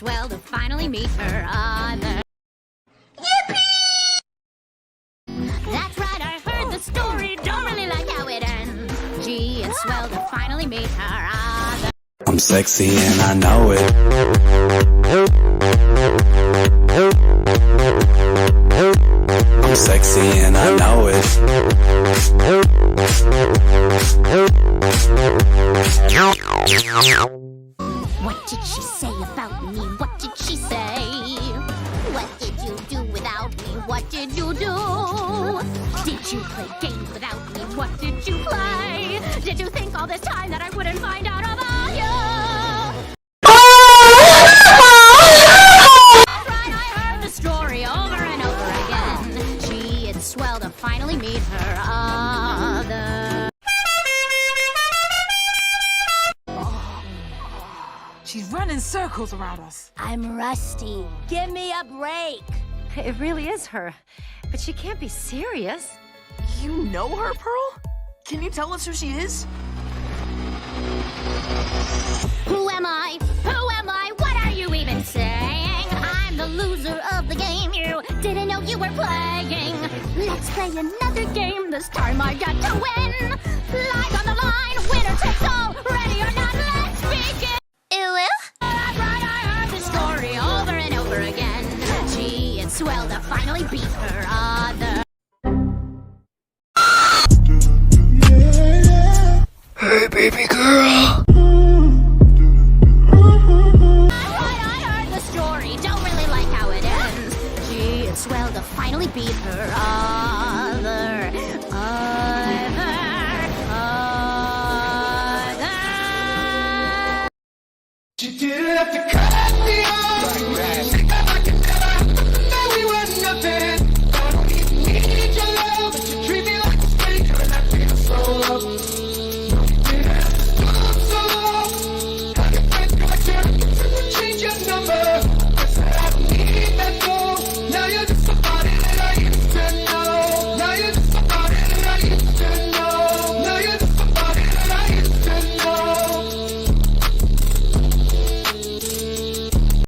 swell to finally meet her other. That's right, I heard the story. Don't really like how it ends. Gee, it's swell to finally meet her other. I'm sexy and I know it. I'm sexy and I know it. What did she say about me? What did she say? What did you do without me? What did you do? Did you play games without me? What did you play? Did you think all this time that I wouldn't find out about you? That's right, I heard the story over and over again. Gee, it's swell to finally meet her other. She's running circles around us. I'm rusty. Give me a break. It really is her. But she can't be serious. You know her, Pearl? Can you tell us who she is? Who am I? Who am I? What are you even saying? I'm the loser of the game you didn't know you were playing. Let's play another game. This time I got to win. Life on the line, winner takes all. Ready or not, let's begin. That's right, I heard the story over and over again. Gee, it's swell to finally beat her other. Hey, baby girl. That's right, I heard the story. Don't really like how it ends. Gee, it's swell to finally beat her other. You didn't have to cut me off.